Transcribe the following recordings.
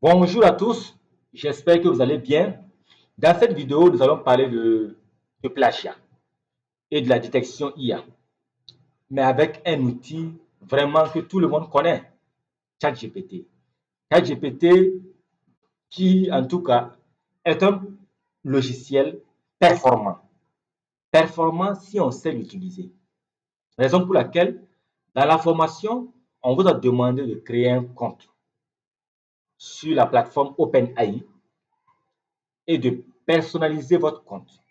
Bonjour à tous, j'espère que vous allez bien. Dans cette vidéo, nous allons parler de plagiat et de la détection IA, mais avec un outil vraiment que tout le monde connaît, ChatGPT. ChatGPT qui, en tout cas, est un logiciel performant. Performant si on sait l'utiliser. Raison pour laquelle, dans la formation, on vous a demandé de créer un compte sur la plateforme OpenAI et de personnaliser votre compte.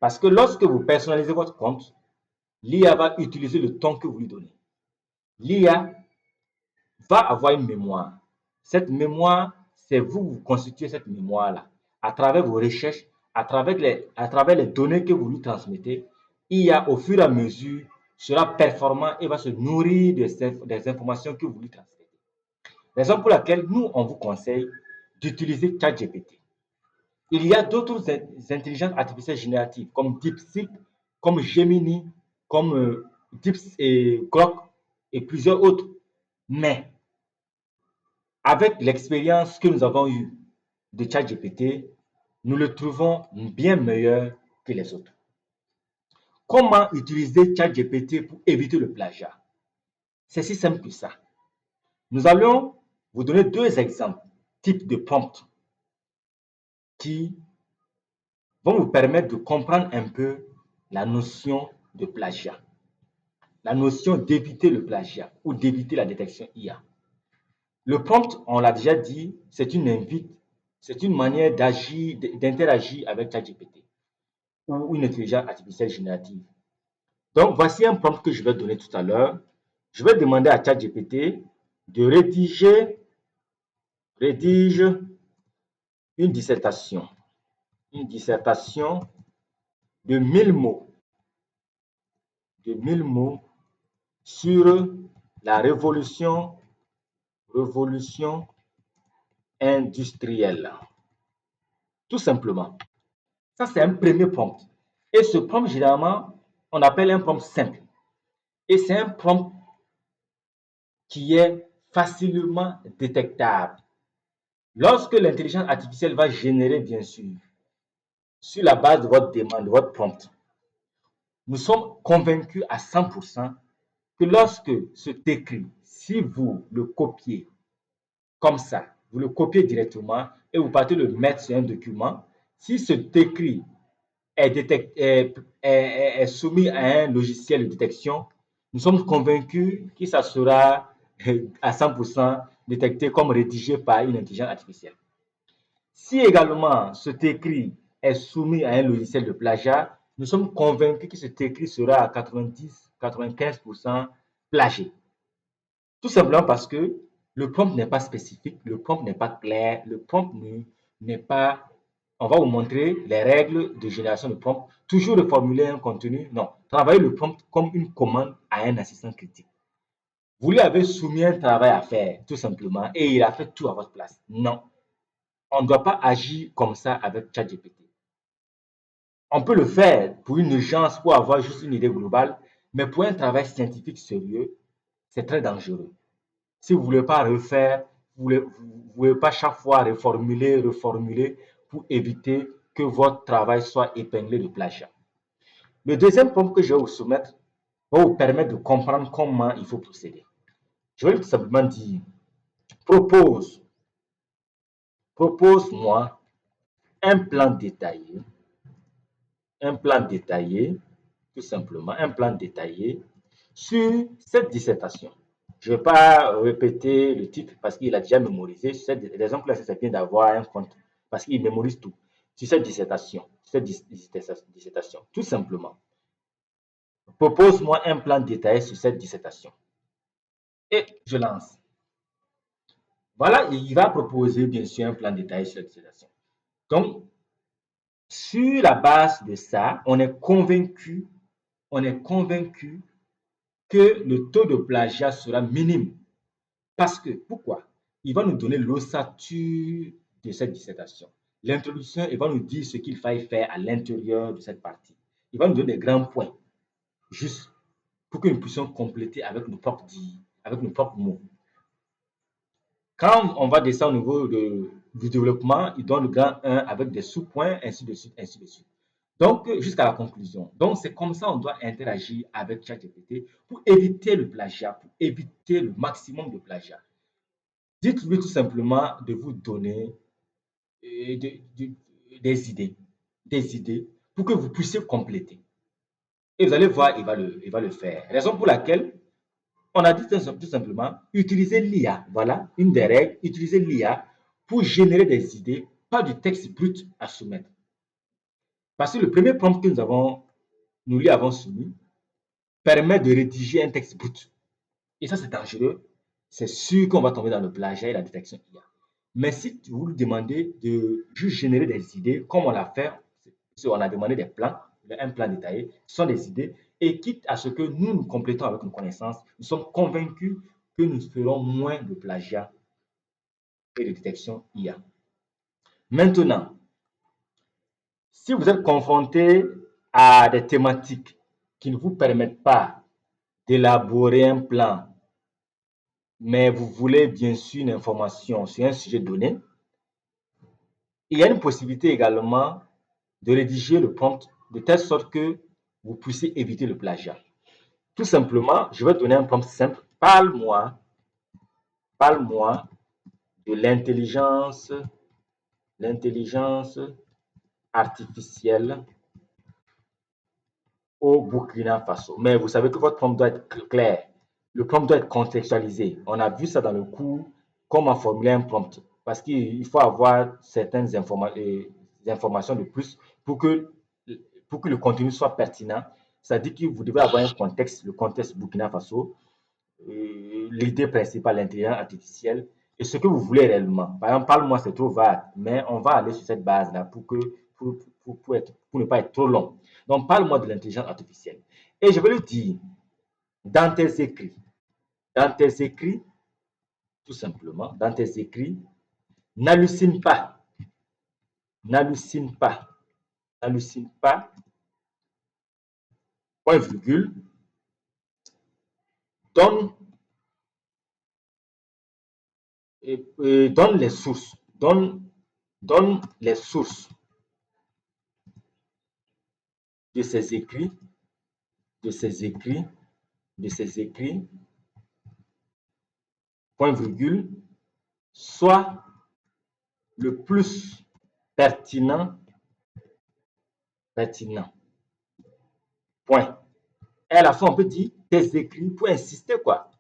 Parce que lorsque vous personnalisez votre compte, l'IA va utiliser le ton que vous lui donnez. L'IA va avoir une mémoire. Cette mémoire, c'est vous, vous constituez cette mémoire-là. À travers vos recherches, à travers les données que vous lui transmettez, l'IA, au fur et à mesure, sera performant et va se nourrir des informations que vous lui transmettez. Raison pour laquelle nous, on vous conseille d'utiliser ChatGPT. Il y a d'autres intelligences artificielles génératives comme DeepSeek, comme Gemini, comme Deeps et Grok et plusieurs autres. Mais avec l'expérience que nous avons eue de ChatGPT, nous le trouvons bien meilleur que les autres. Comment utiliser ChatGPT pour éviter le plagiat? C'est si simple que ça. Nous allons vous donner deux exemples, types de prompts, qui vont vous permettre de comprendre un peu la notion de plagiat. La notion d'éviter le plagiat ou d'éviter la détection IA. Le prompt, on l'a déjà dit, c'est une invite, c'est une manière d'agir, d'interagir avec ChatGPT ou une intelligence artificielle générative. Donc, voici un prompt que je vais donner tout à l'heure. Je vais demander à ChatGPT de rédige une dissertation de 1000 mots sur la révolution industrielle. Tout simplement. Ça, c'est un premier prompt. Et ce prompt, généralement, on appelle un prompt simple. Et c'est un prompt qui est facilement détectable. Lorsque l'intelligence artificielle va générer, bien sûr, sur la base de votre demande, de votre prompt, nous sommes convaincus à 100% que lorsque cet écrit, si vous le copiez comme ça, vous le copiez directement et vous partez le mettre sur un document, si cet écrit est soumis à un logiciel de détection, nous sommes convaincus que ça sera à 100% détecté comme rédigé par une intelligence artificielle. Si également cet écrit est soumis à un logiciel de plagiat, nous sommes convaincus que cet écrit sera à 90-95% plagié. Tout simplement parce que le prompt n'est pas spécifique, le prompt n'est pas clair, le prompt n'est pas. On va vous montrer les règles de génération de prompt. Toujours reformuler un contenu. Non, travaillez le prompt comme une commande à un assistant critique. Vous lui avez soumis un travail à faire, tout simplement, et il a fait tout à votre place. Non, on ne doit pas agir comme ça avec ChatGPT. On peut le faire pour une urgence, pour avoir juste une idée globale, mais pour un travail scientifique sérieux, c'est très dangereux. Si vous ne voulez pas refaire, vous ne voulez pas chaque fois reformuler pour éviter que votre travail soit épinglé de plagiat. Le deuxième point que je vais vous soumettre va vous permettre de comprendre comment il faut procéder. Je vais tout simplement dire, propose, propose-moi un plan détaillé, un plan détaillé, tout simplement, un plan détaillé sur cette dissertation. Je ne vais pas répéter le titre parce qu'il a déjà mémorisé. Cette raison pour laquelle c'est bien d'avoir un compte parce qu'il mémorise tout sur cette dissertation. Tout simplement. Propose-moi un plan détaillé sur cette dissertation. Et je lance. Voilà, il va proposer bien sûr un plan détaillé sur la dissertation. Donc, sur la base de ça, on est convaincu que le taux de plagiat sera minime. Parce que, pourquoi? Il va nous donner l'ossature de cette dissertation. L'introduction, il va nous dire ce qu'il faille faire à l'intérieur de cette partie. Il va nous donner des grands points, juste pour que nous puissions compléter avec nos propres mots. Quand on va descendre au niveau du développement, il donne le grand 1 avec des sous-points, ainsi de suite, ainsi de suite. Donc, jusqu'à la conclusion. Donc, c'est comme ça qu'on doit interagir avec ChatGPT pour éviter le plagiat, pour éviter le maximum de plagiat. Dites-lui tout simplement de vous donner des idées pour que vous puissiez compléter. Et vous allez voir, il va le faire. Raison pour laquelle on a dit tout simplement, utiliser l'IA. Voilà, une des règles, utiliser l'IA pour générer des idées, pas du texte brut à soumettre. Parce que le premier prompt que nous lui avons soumis permet de rédiger un texte brut. Et ça, c'est dangereux. C'est sûr qu'on va tomber dans le plagiat et la détection IA. Mais si vous lui demandez de juste générer des idées, comme on l'a fait, si on a demandé des plans, un plan détaillé, ce sont des idées, et quitte à ce que nous nous complétons avec nos connaissances, nous sommes convaincus que nous ferons moins de plagiat et de détection IA. Maintenant, si vous êtes confronté à des thématiques qui ne vous permettent pas d'élaborer un plan, mais vous voulez bien sûr une information sur un sujet donné, il y a une possibilité également de rédiger le prompt de telle sorte que vous puissiez éviter le plagiat. Tout simplement, je vais donner un prompt simple. Parle-moi de l'intelligence artificielle au Burkina Faso. Mais vous savez que votre prompt doit être clair. Le prompt doit être contextualisé. On a vu ça dans le cours, comment formuler un prompt. Parce qu'il faut avoir certaines informations de plus pour que le contenu soit pertinent. Ça dit que vous devez avoir un contexte, le contexte Burkina Faso, l'idée principale, l'intelligence artificielle, et ce que vous voulez réellement. Par exemple, parle-moi, c'est trop vague, mais on va aller sur cette base-là pour ne pas être trop long. Donc, parle-moi de l'intelligence artificielle. Et je vais lui dire, dans tes écrits, dans tes écrits, tout simplement, dans tes écrits, n'hallucine pas, n'hallucine pas, n'hallucine pas, point virgule, donne, donne les sources, donne les sources de ses écrits, de ses écrits, de ses écrits, point virgule, soit le plus pertinent, pertinent, point. Et à la fin, on peut dire tes écrits pour insister, quoi.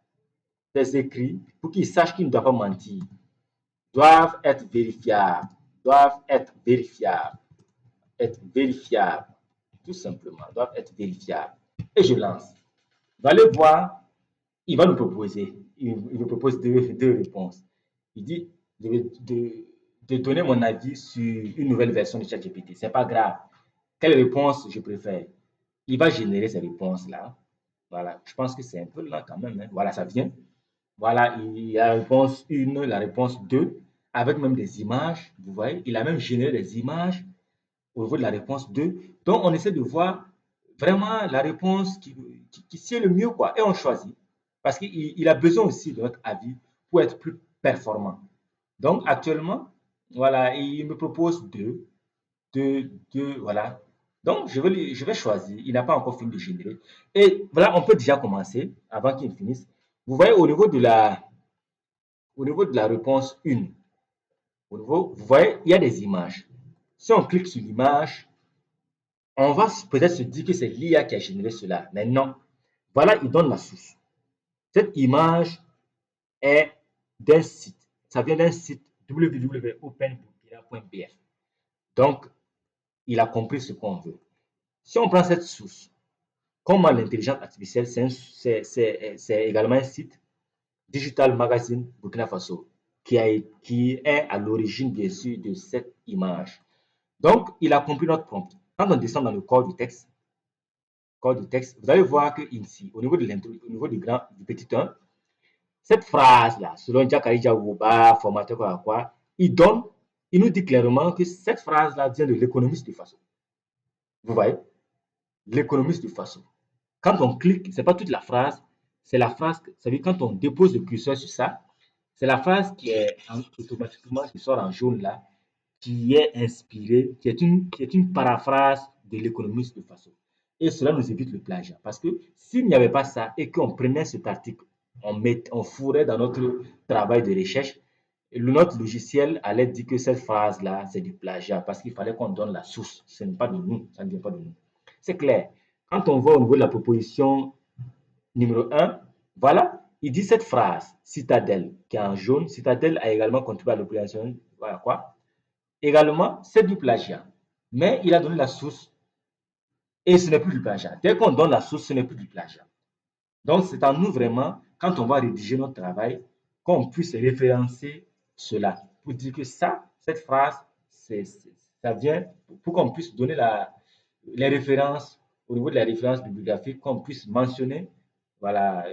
Tes écrits, pour qu'ils sachent qu'ils ne doivent pas mentir, doivent être vérifiables, doivent être vérifiables, tout simplement, doivent être vérifiables. Et je lance. Vous allez voir, il va nous proposer, il nous propose deux réponses. Il dit de donner mon avis sur une nouvelle version de ChatGPT. C'est pas grave. Quelle réponse je préfère? Il va générer ces réponses-là. Voilà, je pense que c'est un peu là quand même, hein. Voilà, ça vient. Voilà, il y a la réponse 1, la réponse 2, avec même des images. Vous voyez, il a même généré des images au niveau de la réponse 2. Donc, on essaie de voir vraiment la réponse qui sied le mieux, quoi. Et on choisit. Parce qu'il a besoin aussi de notre avis pour être plus performant. Donc, actuellement, voilà, il me propose deux, voilà. Donc, je vais choisir. Il n'a pas encore fini de générer. Et voilà, on peut déjà commencer avant qu'il finisse. Vous voyez, au niveau de la réponse 1, vous voyez, il y a des images. Si on clique sur l'image, on va peut-être se dire que c'est l'IA qui a généré cela. Mais non. Voilà, il donne la source. Cette image est d'un site. Ça vient d'un site www.openburkina.bf. Donc, il a compris ce qu'on veut. Si on prend cette source, comment l'intelligence artificielle, c'est également un site Digital Magazine Burkina Faso qui est à l'origine, bien sûr, de cette image. Donc, il a compris notre prompt. Quand on descend dans le corps du texte, vous allez voir que ici, au niveau du petit 1, cette phrase-là, selon Jakari Jawouba, formateur quoi, il nous dit clairement que cette phrase-là vient de l'économiste de Faso. Vous voyez? L'économiste de Faso. Quand on clique, c'est pas toute la phrase, c'est la phrase, ça veut dire quand on dépose le curseur sur ça, C'est la phrase qui est automatiquement qui sort en jaune là, qui est inspirée, qui est une paraphrase de l'économiste de façon. Et cela nous évite le plagiat. Parce que s'il n'y avait pas ça et qu'on prenait cet article, on fourrait dans notre travail de recherche, notre logiciel allait dire que cette phrase-là, c'est du plagiat parce qu'il fallait qu'on donne la source. Ce n'est pas de nous, ça ne vient pas de nous. C'est clair. Quand on va au niveau de la proposition numéro un, voilà, il dit cette phrase, citadelle, qui est en jaune, citadelle a également contribué à l'appropriation, voilà quoi. Également, c'est du plagiat. Mais il a donné la source et ce n'est plus du plagiat. Dès qu'on donne la source, ce n'est plus du plagiat. Donc, c'est à nous vraiment, quand on va rédiger notre travail, qu'on puisse référencer cela pour dire que ça, cette phrase, ça vient pour qu'on puisse donner les références au niveau de la référence bibliographique, qu'on puisse mentionner voilà,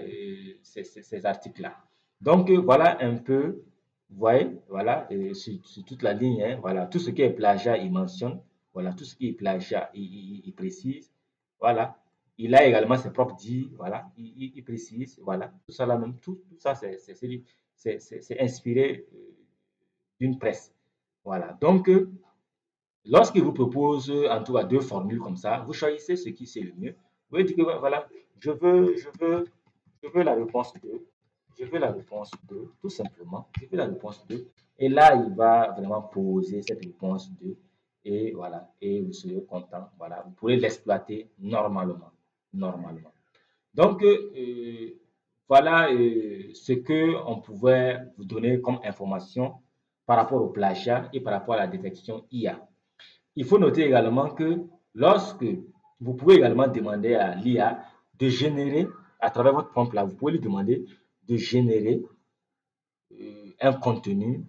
ces articles-là. Donc, voilà un peu, vous voyez, voilà, sur toute la ligne, hein, voilà, tout ce qui est plagiat, il mentionne, voilà, tout ce qui est plagiat, il précise, voilà. Il a également ses propres dits, voilà, il précise, voilà, tout ça là même, tout ça, c'est inspiré d'une presse. Voilà, donc, lorsqu'il vous propose en tout cas deux formules comme ça, vous choisissez ce qui c'est le mieux. Vous pouvez dire que voilà, je veux la réponse 2. Je veux la réponse 2, tout simplement. Je veux la réponse 2. Et là, il va vraiment poser cette réponse 2. Et voilà, et vous serez content. Voilà, vous pourrez l'exploiter normalement. Normalement. Donc, voilà ce que on pouvait vous donner comme information par rapport au plagiat et par rapport à la détection IA. Il faut noter également que lorsque vous pouvez également demander à l'IA de générer, à travers votre prompt là, vous pouvez lui demander de générer un contenu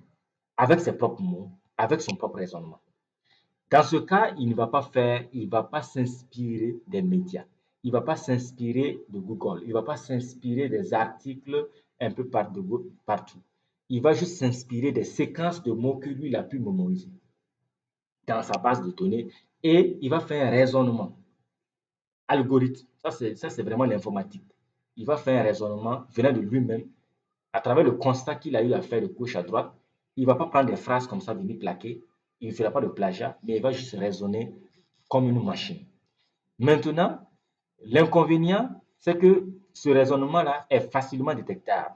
avec ses propres mots, avec son propre raisonnement. Dans ce cas, il ne va pas s'inspirer des médias. Il ne va pas s'inspirer de Google. Il ne va pas s'inspirer des articles un peu partout. Il va juste s'inspirer des séquences de mots que lui, il a pu mémoriser dans sa base de données et il va faire un raisonnement algorithme. Ça, c'est vraiment l'informatique. Il va faire un raisonnement venant de lui-même à travers le constat qu'il a eu à faire de gauche à droite. Il ne va pas prendre des phrases comme ça, venir plaquer. Il ne fera pas de plagiat, mais il va juste raisonner comme une machine. Maintenant, l'inconvénient, c'est que ce raisonnement-là est facilement détectable.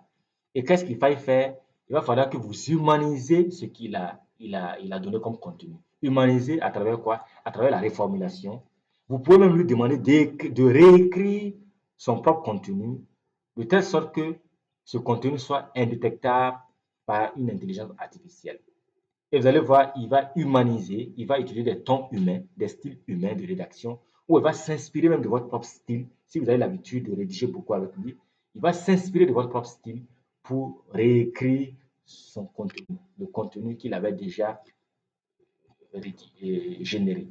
Et qu'est-ce qu'il faille faire? Il va falloir que vous humanisez ce il a donné comme contenu. Humaniser à travers quoi? À travers la réformulation. Vous pouvez même lui demander de réécrire son propre contenu de telle sorte que ce contenu soit indétectable par une intelligence artificielle. Et vous allez voir, il va humaniser, il va utiliser des tons humains, des styles humains de rédaction, ou il va s'inspirer même de votre propre style. Si vous avez l'habitude de rédiger beaucoup avec lui, il va s'inspirer de votre propre style pour réécrire son contenu, le contenu qu'il avait déjà généré.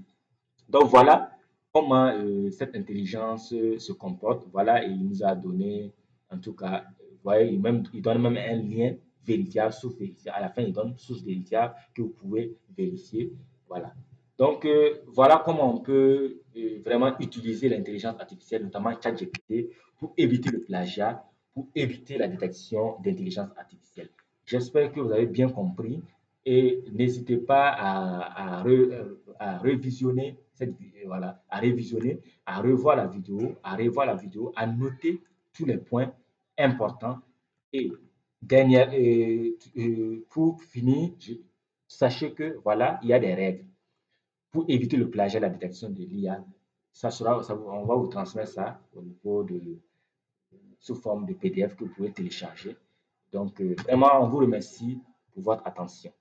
Donc voilà comment cette intelligence se comporte. Voilà, et il nous a donné, en tout cas, vous voyez, il donne même un lien vérifiable, source vérifiable. À la fin, il donne source vérifiable que vous pouvez vérifier. Voilà. Donc, voilà comment on peut vraiment utiliser l'intelligence artificielle, notamment ChatGPT, pour éviter le plagiat, pour éviter la détection d'intelligence artificielle. J'espère que vous avez bien compris et n'hésitez pas à revisionner cette vidéo, voilà, à révisionner, à revoir la vidéo, à revoir la vidéo, à noter tous les points importants. Et pour finir, sachez que voilà, il y a des règles pour éviter le plagiat et la détection de l'IA. On va vous transmettre ça au niveau sous forme de PDF que vous pouvez télécharger. Donc, vraiment, on vous remercie pour votre attention.